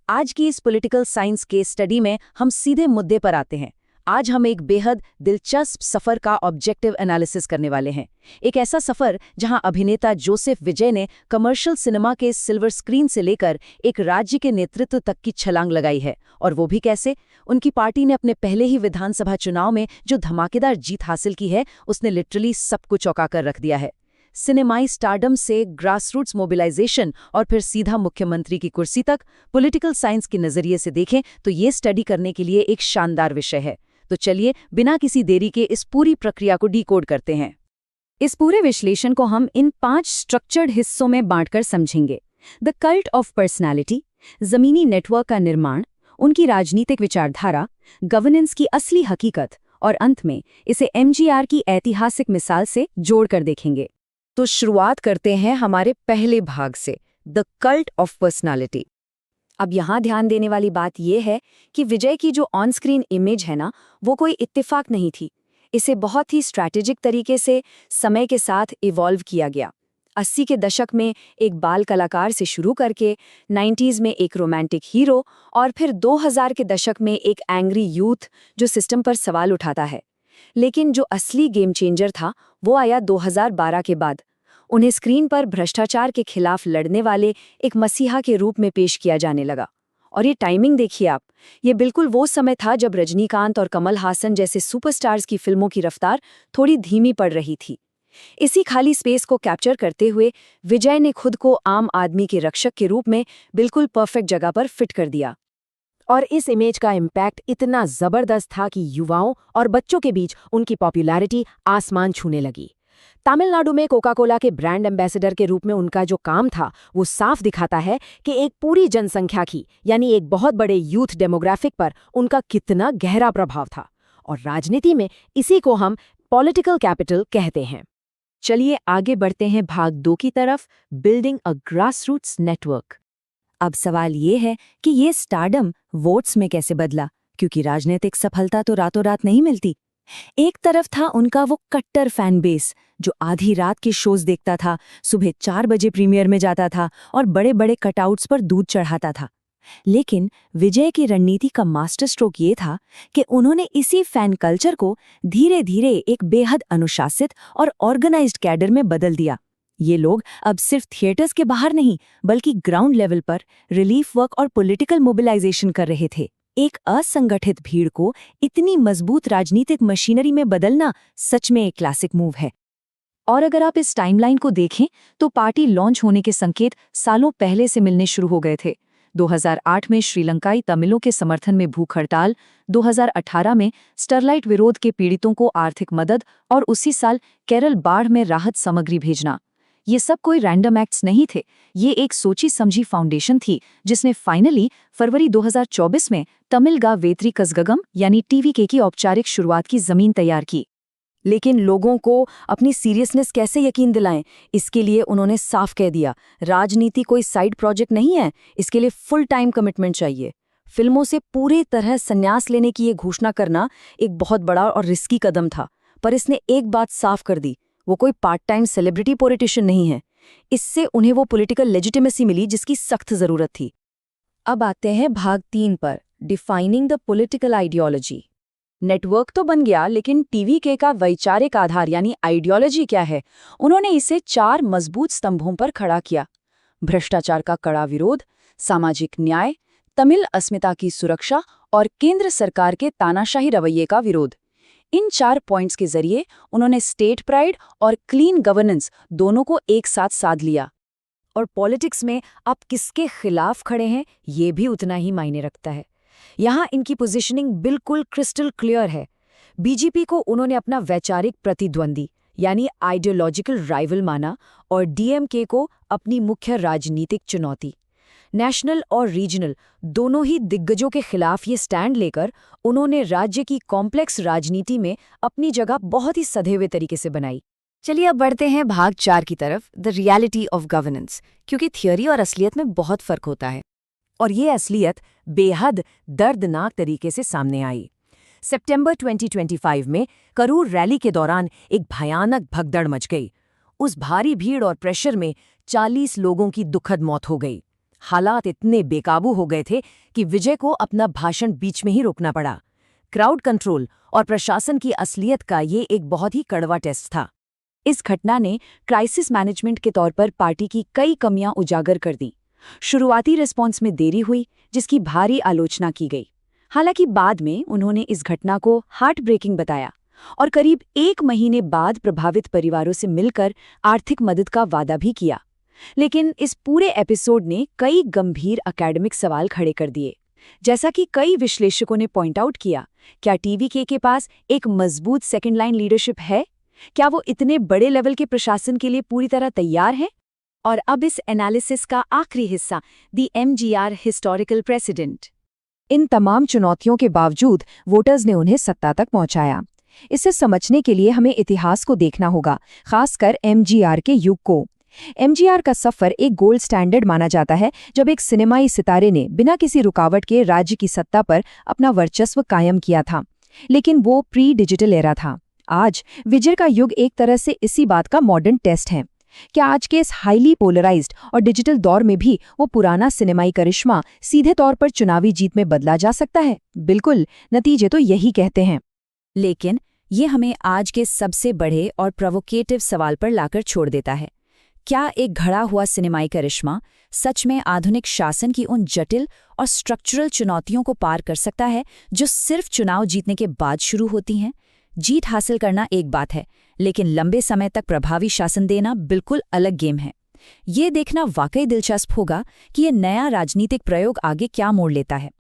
आज की इस पॉलिटिकल साइंस केस स्टडी में हम सीधे मुद्दे पर आते हैं। आज हम एक बेहद दिलचस्प सफर का ऑब्जेक्टिव एनालिसिस करने वाले हैं। एक ऐसा सफर जहां अभिनेता जोसेफ विजय ने कमर्शियल सिनेमा के सिल्वर स्क्रीन से लेकर एक राज्य के नेतृत्व तक की छलांग लगाई है। और वो भी कैसे? उनकी पार्टी ने अपने पहले ही विधानसभा चुनाव में जो धमाकेदार जीत हासिल की है, उसने लिटरली सब कुछ चौंका कर रख दिया है। सिनेमाई स्टारडम से ग्रासरूट्स मोबिलाइजेशन और फिर सीधा मुख्यमंत्री की कुर्सी तक, पॉलिटिकल साइंस के नजरिए से देखें तो ये स्टडी करने के लिए एक शानदार विषय है। तो चलिए बिना किसी देरी के इस पूरी प्रक्रिया को डिकोड करते हैं। इस पूरे विश्लेषण को हम इन 5 स्ट्रक्चर्ड हिस्सों में बांटकर समझेंगे। द कल्ट ऑफ पर्सनैलिटी, जमीनी नेटवर्क का निर्माण, उनकी राजनीतिक विचारधारा, गवर्नेंस की असली हकीकत और अंत में इसे एमजीआर की ऐतिहासिक मिसाल से जोड़कर देखेंगे। तो शुरुआत करते हैं हमारे पहले भाग से, द कल्ट ऑफ पर्सनालिटी। अब यहाँ ध्यान देने वाली बात यह है कि विजय की जो ऑन स्क्रीन इमेज है ना, वो कोई इत्तेफाक नहीं थी। इसे बहुत ही स्ट्रैटेजिक तरीके से समय के साथ इवॉल्व किया गया। 80 के दशक में एक बाल कलाकार से शुरू करके 90s में एक रोमांटिक हीरो और फिर 2000 के दशक में एक एंग्री यूथ जो सिस्टम पर सवाल उठाता है। लेकिन जो असली गेम चेंजर था वो आया 2012 के बाद। उन्हें स्क्रीन पर भ्रष्टाचार के खिलाफ लड़ने वाले एक मसीहा के रूप में पेश किया जाने लगा। और ये टाइमिंग देखिए आप, ये बिल्कुल वो समय था जब रजनीकांत और कमल हासन जैसे सुपरस्टार्स की फिल्मों की रफ्तार थोड़ी धीमी पड़ रही थी। इसी खाली स्पेस को कैप्चर करते हुए विजय ने खुद को आम आदमी के रक्षक के रूप में बिल्कुल परफेक्ट जगह पर फिट कर दिया। और इस इमेज का इम्पैक्ट इतना जबरदस्त था कि युवाओं और बच्चों के बीच उनकी पॉपुलैरिटी आसमान छूने लगी। तमिलनाडु में कोका कोला के ब्रांड एम्बेसडर के रूप में उनका जो काम था वो साफ दिखाता है कि एक पूरी जनसंख्या की, यानी एक बहुत बड़े यूथ डेमोग्राफिक पर उनका कितना गहरा प्रभाव था। और राजनीति में इसी को हम पॉलिटिकल कैपिटल कहते हैं। चलिए आगे बढ़ते हैं भाग 2 की तरफ, बिल्डिंग अ ग्रासरूट्स नेटवर्क। अब सवाल ये है कि ये स्टारडम वोट्स में कैसे बदला, क्योंकि राजनीतिक सफलता तो रातों रात नहीं मिलती। एक तरफ था उनका वो कट्टर फैन बेस जो आधी रात के शोज देखता था, सुबह 4 बजे प्रीमियर में जाता था और बड़े बड़े कटआउट्स पर दूध चढ़ाता था। लेकिन विजय की रणनीति का मास्टर स्ट्रोक ये था कि उन्होंने इसी फैन कल्चर को धीरे धीरे एक बेहद अनुशासित और ऑर्गेनाइज्ड कैडर में बदल दिया। ये लोग अब सिर्फ थिएटर्स के बाहर नहीं बल्कि ग्राउंड लेवल पर रिलीफ वर्क और पॉलिटिकल मोबिलाइजेशन कर रहे थे। एक असंगठित भीड़ को इतनी मजबूत राजनीतिक मशीनरी में बदलना सच में एक क्लासिक मूव है। और अगर आप इस टाइमलाइन को देखें तो पार्टी लॉन्च होने के संकेत सालों पहले से मिलने शुरू हो गए थे। 2008 में श्रीलंकाई तमिलों के समर्थन में भूख हड़ताल, 2018 में स्टरलाइट विरोध के पीड़ितों को आर्थिक मदद और उसी साल केरल बाढ़ में राहत सामग्री भेजना। ये सब कोई रैंडम एक्ट्स नहीं थे, ये एक सोची समझी फाउंडेशन थी जिसने फाइनली फरवरी 2024 में तमिलगा वेत्री कज़गगम यानी टीवीके की औपचारिक शुरुआत की जमीन तैयार की। लेकिन लोगों को अपनी सीरियसनेस कैसे यकीन दिलाएं, इसके लिए उन्होंने साफ कह दिया, राजनीति कोई साइड प्रोजेक्ट नहीं है, इसके लिए फुल टाइम कमिटमेंट चाहिए। फिल्मों से पूरी तरह संन्यास लेने की ये घोषणा करना एक बहुत बड़ा और रिस्की कदम था, पर इसने एक बात साफ कर दी, वो कोई पार्ट टाइम सेलिब्रिटी पॉलिटिशियन नहीं है। इससे उन्हें वो पॉलिटिकल लेजिटिमेसी मिली जिसकी सख्त जरूरत थी। अब आते हैं भाग 3 पर, defining the political ideology. Network तो बन गया, लेकिन टीवीके का वैचारिक आधार यानी आइडियोलॉजी क्या है? उन्होंने इसे 4 मजबूत स्तंभों पर खड़ा किया। भ्रष्टाचार का कड़ा विरोध, सामाजिक न्याय, तमिल अस्मिता की सुरक्षा और केंद्र सरकार के तानाशाही रवैये का विरोध। इन 4 पॉइंट्स के जरिए उन्होंने स्टेट प्राइड और क्लीन गवर्नेंस दोनों को एक साथ साध लिया। और पॉलिटिक्स में आप किसके खिलाफ खड़े हैं ये भी उतना ही मायने रखता है। यहाँ इनकी पोजीशनिंग बिल्कुल क्रिस्टल क्लियर है। बीजेपी को उन्होंने अपना वैचारिक प्रतिद्वंदी यानी आइडियोलॉजिकल राइवल माना और डीएमके को अपनी मुख्य राजनीतिक चुनौती। नेशनल और रीजनल दोनों ही दिग्गजों के खिलाफ ये स्टैंड लेकर उन्होंने राज्य की कॉम्प्लेक्स राजनीति में अपनी जगह बहुत ही सधे हुए तरीके से बनाई। चलिए अब बढ़ते हैं भाग 4 की तरफ, द रियलिटी ऑफ गवर्नेंस, क्योंकि थियोरी और असलियत में बहुत फर्क होता है। और ये असलियत बेहद दर्दनाक तरीके से सामने आई। सितंबर 2025 में करूर रैली के दौरान एक भयानक भगदड़ मच गई। उस भारी भीड़ और प्रेशर में 40 लोगों की दुखद मौत हो गई। हालात इतने बेकाबू हो गए थे कि विजय को अपना भाषण बीच में ही रोकना पड़ा। क्राउड कंट्रोल और प्रशासन की असलियत का ये एक बहुत ही कड़वा टेस्ट था। इस घटना ने क्राइसिस मैनेजमेंट के तौर पर पार्टी की कई कमियां उजागर कर दी। शुरुआती रिस्पॉन्स में देरी हुई, जिसकी भारी आलोचना की गई। हालांकि बाद में उन्होंने इस घटना को हार्ट ब्रेकिंग बताया और करीब 1 महीने बाद प्रभावित परिवारों से मिलकर आर्थिक मदद का वादा भी किया। लेकिन इस पूरे एपिसोड ने कई गंभीर एकेडमिक सवाल खड़े कर दिए। जैसा कि कई विश्लेषकों ने पॉइंट आउट किया, क्या टीवीके के पास एक मजबूत सेकेंड लाइन लीडरशिप है? क्या वो इतने बड़े लेवल के प्रशासन के लिए पूरी तरह तैयार है? और अब इस एनालिसिस का आखिरी हिस्सा, द एमजीआर हिस्टोरिकल प्रेसिडेंट। इन तमाम चुनौतियों के बावजूद वोटर्स ने उन्हें सत्ता तक पहुंचाया। इसे समझने के लिए हमें इतिहास को देखना होगा, खासकर एमजीआर के युग को। एमजीआर का सफर एक गोल्ड स्टैंडर्ड माना जाता है, जब एक सिनेमाई सितारे ने बिना किसी रुकावट के राज्य की सत्ता पर अपना वर्चस्व कायम किया था। लेकिन वो प्री डिजिटल एरा था। आज विजय का युग एक तरह से इसी बात का मॉडर्न टेस्ट है। क्या आज के इस हाईली पोलराइज्ड और डिजिटल दौर में भी वो पुराना सिनेमाई करिश्मा सीधे तौर पर चुनावी जीत में बदला जा सकता है? बिल्कुल, नतीजे तो यही कहते हैं। लेकिन ये हमें आज के सबसे बड़े और प्रोवोकेटिव सवाल पर लाकर छोड़ देता है। क्या एक घड़ा हुआ सिनेमाई करिश्मा सच में आधुनिक शासन की उन जटिल और स्ट्रक्चरल चुनौतियों को पार कर सकता है जो सिर्फ चुनाव जीतने के बाद शुरू होती हैं? जीत हासिल करना एक बात है, लेकिन लंबे समय तक प्रभावी शासन देना बिल्कुल अलग गेम है। ये देखना वाकई दिलचस्प होगा कि ये नया राजनीतिक प्रयोग आगे क्या मोड़ लेता है।